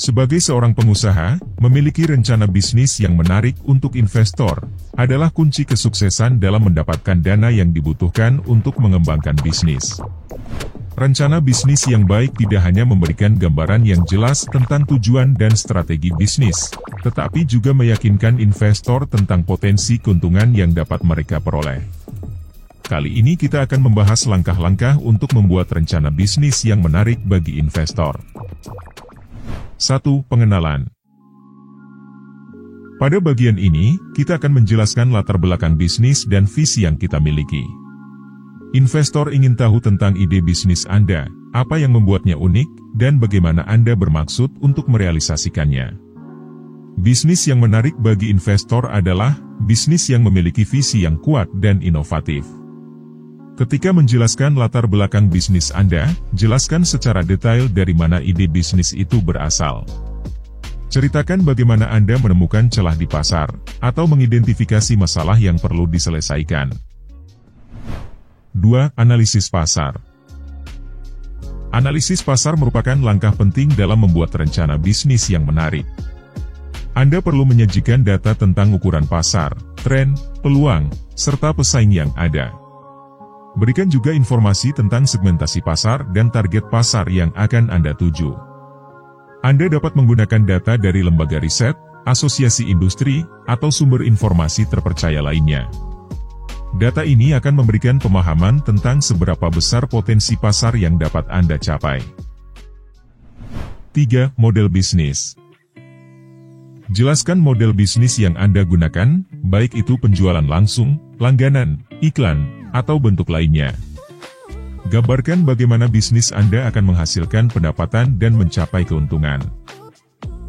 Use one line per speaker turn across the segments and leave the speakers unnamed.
Sebagai seorang pengusaha, memiliki rencana bisnis yang menarik untuk investor adalah kunci kesuksesan dalam mendapatkan dana yang dibutuhkan untuk mengembangkan bisnis. Rencana bisnis yang baik tidak hanya memberikan gambaran yang jelas tentang tujuan dan strategi bisnis, tetapi juga meyakinkan investor tentang potensi keuntungan yang dapat mereka peroleh. Kali ini kita akan membahas langkah-langkah untuk membuat rencana bisnis yang menarik bagi investor. 1. Pengenalan. Pada bagian ini, kita akan menjelaskan latar belakang bisnis dan visi yang kita miliki. Investor ingin tahu tentang ide bisnis Anda, apa yang membuatnya unik, dan bagaimana Anda bermaksud untuk merealisasikannya. Bisnis yang menarik bagi investor adalah bisnis yang memiliki visi yang kuat dan inovatif. Ketika menjelaskan latar belakang bisnis Anda, jelaskan secara detail dari mana ide bisnis itu berasal. Ceritakan bagaimana Anda menemukan celah di pasar, atau mengidentifikasi masalah yang perlu diselesaikan. 2. Analisis pasar. Analisis pasar merupakan langkah penting dalam membuat rencana bisnis yang menarik. Anda perlu menyajikan data tentang ukuran pasar, tren, peluang, serta pesaing yang ada. Berikan juga informasi tentang segmentasi pasar dan target pasar yang akan Anda tuju. Anda dapat menggunakan data dari lembaga riset, asosiasi industri, atau sumber informasi terpercaya lainnya. Data ini akan memberikan pemahaman tentang seberapa besar potensi pasar yang dapat Anda capai. 3. Model bisnis. Jelaskan model bisnis yang Anda gunakan, baik itu penjualan langsung, langganan, iklan, atau bentuk lainnya. Gambarkan bagaimana bisnis Anda akan menghasilkan pendapatan dan mencapai keuntungan.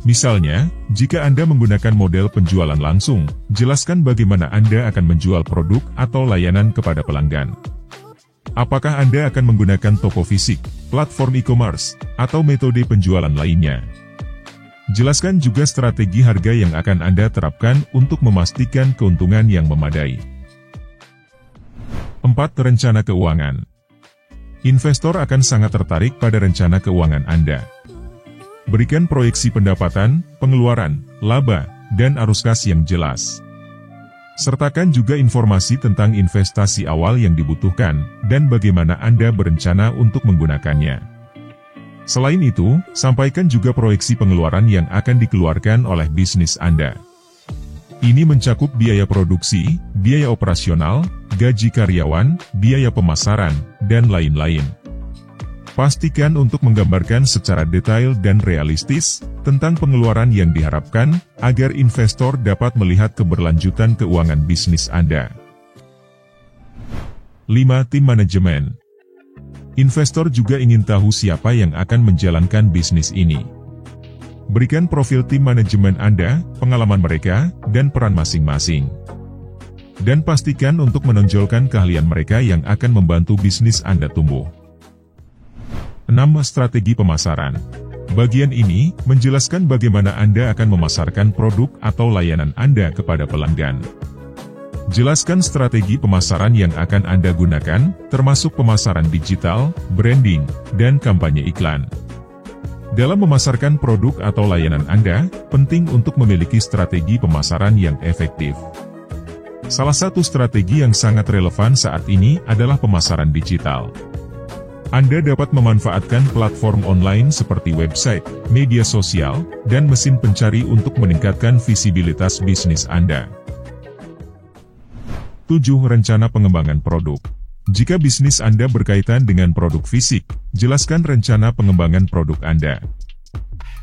Misalnya, jika Anda menggunakan model penjualan langsung, jelaskan bagaimana Anda akan menjual produk atau layanan kepada pelanggan. Apakah Anda akan menggunakan toko fisik, platform e-commerce, atau metode penjualan lainnya? Jelaskan juga strategi harga yang akan Anda terapkan untuk memastikan keuntungan yang memadai. 4. Rencana keuangan. Investor akan sangat tertarik pada rencana keuangan Anda. Berikan proyeksi pendapatan, pengeluaran, laba, dan arus kas yang jelas. Sertakan juga informasi tentang investasi awal yang dibutuhkan, dan bagaimana Anda berencana untuk menggunakannya. Selain itu, sampaikan juga proyeksi pengeluaran yang akan dikeluarkan oleh bisnis Anda. Ini mencakup biaya produksi, biaya operasional, gaji karyawan, biaya pemasaran, dan lain-lain. Pastikan untuk menggambarkan secara detail dan realistis tentang pengeluaran yang diharapkan, agar investor dapat melihat keberlanjutan keuangan bisnis Anda. 5. Tim manajemen. Investor juga ingin tahu siapa yang akan menjalankan bisnis ini. Berikan profil tim manajemen Anda, pengalaman mereka, dan peran masing-masing. Dan pastikan untuk menonjolkan keahlian mereka yang akan membantu bisnis Anda tumbuh. 6. Strategi pemasaran. Bagian ini menjelaskan bagaimana Anda akan memasarkan produk atau layanan Anda kepada pelanggan. Jelaskan strategi pemasaran yang akan Anda gunakan, termasuk pemasaran digital, branding, dan kampanye iklan. Dalam memasarkan produk atau layanan Anda, penting untuk memiliki strategi pemasaran yang efektif. Salah satu strategi yang sangat relevan saat ini adalah pemasaran digital. Anda dapat memanfaatkan platform online seperti website, media sosial, dan mesin pencari untuk meningkatkan visibilitas bisnis Anda. 7. Rencana pengembangan produk. Jika bisnis Anda berkaitan dengan produk fisik, jelaskan rencana pengembangan produk Anda.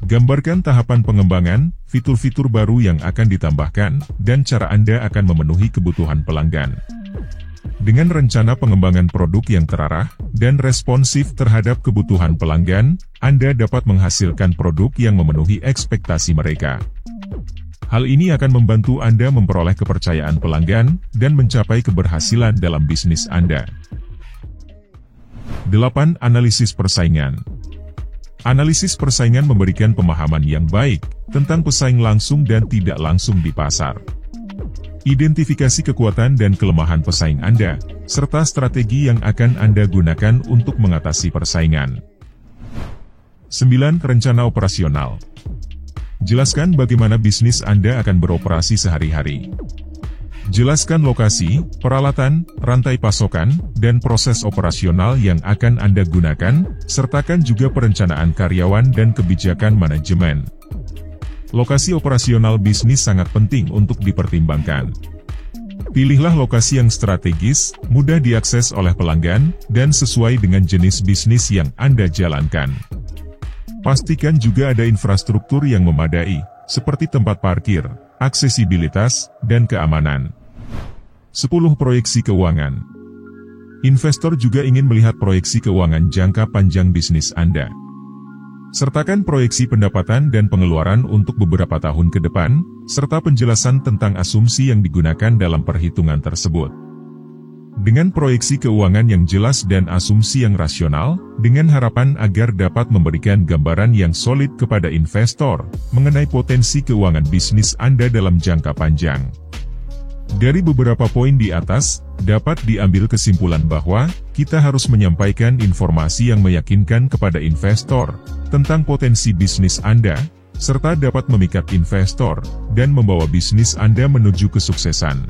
Gambarkan tahapan pengembangan, fitur-fitur baru yang akan ditambahkan, dan cara Anda akan memenuhi kebutuhan pelanggan. Dengan rencana pengembangan produk yang terarah dan responsif terhadap kebutuhan pelanggan, Anda dapat menghasilkan produk yang memenuhi ekspektasi mereka. Hal ini akan membantu Anda memperoleh kepercayaan pelanggan dan mencapai keberhasilan dalam bisnis Anda. 8. Analisis persaingan. Analisis persaingan memberikan pemahaman yang baik tentang pesaing langsung dan tidak langsung di pasar. Identifikasi kekuatan dan kelemahan pesaing Anda, serta strategi yang akan Anda gunakan untuk mengatasi persaingan. 9. Rencana operasional. Jelaskan bagaimana bisnis Anda akan beroperasi sehari-hari. Jelaskan lokasi, peralatan, rantai pasokan, dan proses operasional yang akan Anda gunakan, sertakan juga perencanaan karyawan dan kebijakan manajemen. Lokasi operasional bisnis sangat penting untuk dipertimbangkan. Pilihlah lokasi yang strategis, mudah diakses oleh pelanggan, dan sesuai dengan jenis bisnis yang Anda jalankan. Pastikan juga ada infrastruktur yang memadai, seperti tempat parkir, aksesibilitas, dan keamanan. 10. Proyeksi keuangan. Investor juga ingin melihat proyeksi keuangan jangka panjang bisnis Anda. Sertakan proyeksi pendapatan dan pengeluaran untuk beberapa tahun ke depan, serta penjelasan tentang asumsi yang digunakan dalam perhitungan tersebut. Dengan proyeksi keuangan yang jelas dan asumsi yang rasional, dengan harapan agar dapat memberikan gambaran yang solid kepada investor mengenai potensi keuangan bisnis Anda dalam jangka panjang. Dari beberapa poin di atas, dapat diambil kesimpulan bahwa kita harus menyampaikan informasi yang meyakinkan kepada investor tentang potensi bisnis Anda, serta dapat memikat investor dan membawa bisnis Anda menuju kesuksesan.